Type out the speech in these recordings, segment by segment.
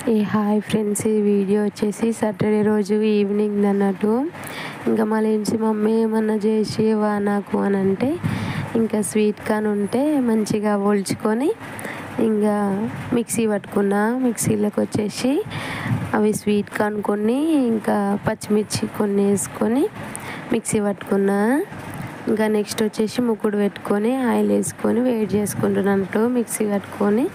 Hi friends, ఈ video వచ్చేసి Saturday రోజు ఈవినింగ్ అన్నట్టు. ఇంకా మళ్ళీ మమ్మీ ఏమన్నా చేసేవా నాకు అని అంటే, ఇంకా స్వీట్ కార్న్ ఉంటే మంచిగా ఒలుచుకొని ఇంకా మిక్సీ పట్టుకున్నా. మిక్సీలోకి వచ్చేసి అవి స్వీట్ కార్న్ కొన్ని ఇంకా పచ్చిమిర్చి కొన్ని వేసుకొని మిక్సీ పట్టుకున్నా. ఇంకా నెక్స్ట్ వచ్చేసి ముక్కుడు పెట్టుకొని ఆయిల్ వేసుకొని వేడి చేసుకుంటున్నట్టు మిక్సీ పట్టుకొని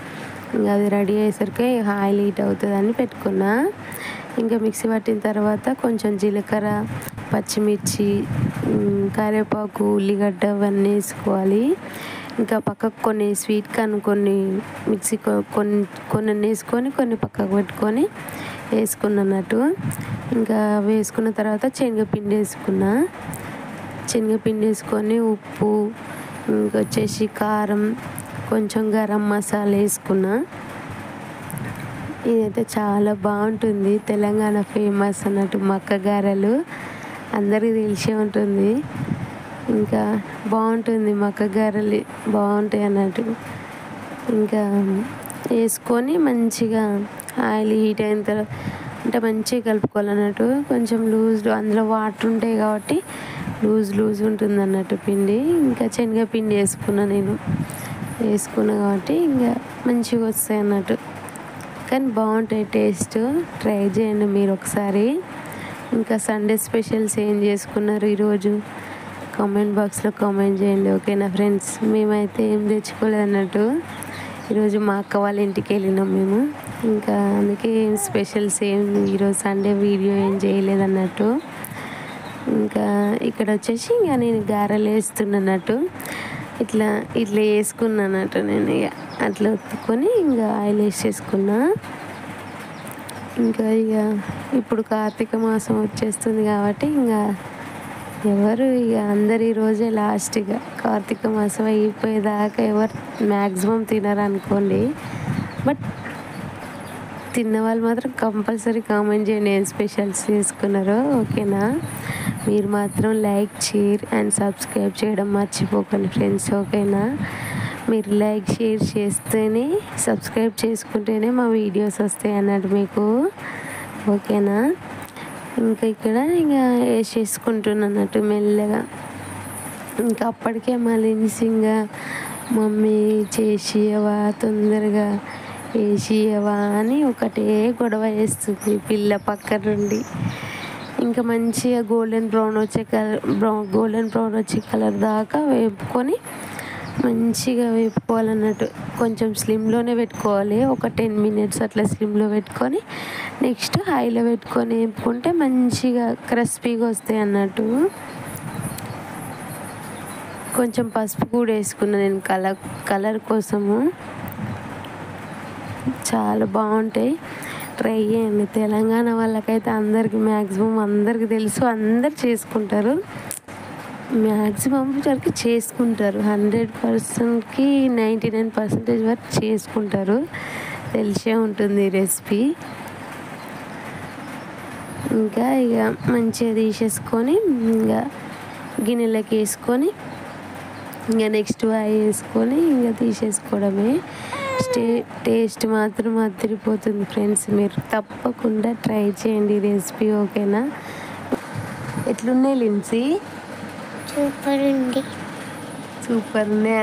ఇంకా అది రెడీ అయ్యేసరికి ఆయిల్ హీట్ అవుతుందని పెట్టుకున్నా. ఇంకా మిక్సీ పట్టిన తర్వాత కొంచెం జీలకర్ర, పచ్చిమిర్చి, కరివేపాకు, ఉల్లిగడ్డ అవన్నీ వేసుకోవాలి. ఇంకా పక్కకు కొన్ని స్వీట్ కార్న్ కొన్ని మిక్సీ కొన్ని వేసుకొని కొన్ని పక్కకు పెట్టుకొని వేసుకున్నట్టు. ఇంకా వేసుకున్న తర్వాత శనగపిండి వేసుకున్నా. శనగపిండి వేసుకొని ఉప్పు, ఇంకొచ్చేసి కారం, కొంచెం గరం మసాలా వేసుకున్నా. ఇదైతే చాలా బాగుంటుంది. తెలంగాణ ఫేమస్ అన్నట్టు మక్క గారెలు అందరికీ తెలిసే ఉంటుంది. ఇంకా బాగుంటుంది, మక్క గారెలు బాగుంటాయి అన్నట్టు. ఇంకా వేసుకొని మంచిగా ఆయిల్ హీట్ అయిన తర్వాత అంటే మంచిగా కలుపుకోవాలన్నట్టు. కొంచెం అందులో వాటర్ ఉంటాయి కాబట్టి లూజ్ ఉంటుంది అన్నట్టు పిండి. ఇంకా శనగపిండి వేసుకున్నా కాబట్టి ఇంకా మంచిగా వస్తాయి అన్నట్టు. కానీ బాగుంటాయి టేస్ట్. ట్రై చేయండి మీరు ఒకసారి. ఇంకా సండే స్పెషల్స్ ఏం చేసుకున్నారు ఈరోజు కామెంట్ బాక్స్లో కామెంట్ చేయండి, ఓకేనా ఫ్రెండ్స్. మేమైతే ఏం తెచ్చుకోలేదు అన్నట్టు. ఈరోజు మా అక్క వాళ్ళ ఇంటికి వెళ్ళినాం మేము. ఇంకా అందుకే స్పెషల్స్ ఈరోజు సండే వీడియో ఏం చేయలేదు అన్నట్టు. ఇంకా ఇక్కడ వచ్చేసి ఇంకా నేను గారెలు వేస్తున్నట్టు ఇట్లా వేసుకున్నానట్టు. నేను ఇక అట్లా ఒత్తుకొని ఇంకా ఆయిల్ వేసేసుకున్నా. ఇంకా ఇప్పుడు కార్తీక మాసం వచ్చేస్తుంది కాబట్టి ఇంకా అందరు ఈరోజే లాస్ట్. ఇక కార్తీక మాసం అయిపోయేదాకా ఎవరు మ్యాక్సిమం తినరు అనుకోండి. బట్ తిన్న వాళ్ళు మాత్రం కంపల్సరీ కామెంట్ చేయండి ఏం స్పెషల్స్ చేసుకున్నారో, ఓకేనా. మీరు మాత్రం లైక్, షేర్ అండ్ సబ్స్క్రైబ్ చేయడం మర్చిపోకండి ఫ్రెండ్స్, ఓకేనా. మీరు లైక్, షేర్ చేస్తేనే, సబ్స్క్రైబ్ చేసుకుంటేనే మా వీడియోస్ వస్తాయి అన్నట్టు మీకు, ఓకేనా. ఇంకా ఇక్కడ వేసేసుకుంటున్నట్టు మెల్లగా. ఇంకా అప్పటికే మళ్ళీ ఇంకా మమ్మీ చేసియవా, తొందరగా వేసియవా అని ఒకటే గొడవ చేస్తుంది పిల్ల పక్క నుండి. ఇంకా మంచిగా గోల్డెన్ బ్రౌన్ వచ్చే కలర్ దాకా వేపుకొని మంచిగా వేపుకోవాలన్నట్టు. కొంచెం స్లిమ్లోనే పెట్టుకోవాలి. ఒక 10 minutes అట్లా స్లిమ్లో పెట్టుకొని నెక్స్ట్ హైలో పెట్టుకొని వేపుకుంటే మంచిగా క్రిస్పీగా వస్తాయి అన్నట్టు. కొంచెం పసుపు కూడా వేసుకున్నాను నేను కలర్ కోసము. చాలా బాగుంటాయి, ట్రై చేయండి. తెలంగాణ వాళ్ళకైతే అందరికీ మ్యాక్సిమం అందరికీ తెలుసు, అందరు చేసుకుంటారు. మ్యాక్సిమం వరకు చేసుకుంటారు. 100%కి 99% వరకు చేసుకుంటారు. తెలిసే ఉంటుంది ఈ రెసిపీ. ఇంకా మంచిగా తీసేసుకొని ఇంకా గిన్నెలోకి వేసుకొని ఇంకా నెక్స్ట్ వేసుకొని ఇంకా తీసేసుకోవడమే. టేస్ట్ మాత్రం అదిరిపోతుంది ఫ్రెండ్స్. మీరు తప్పకుండా ట్రై చేయండి ఈ రెసిపీ, ఓకేనా. ఎట్లున్నాయి లిన్సీ? సూపర్ ఉంది. సూపర్ ఉన్నాయి.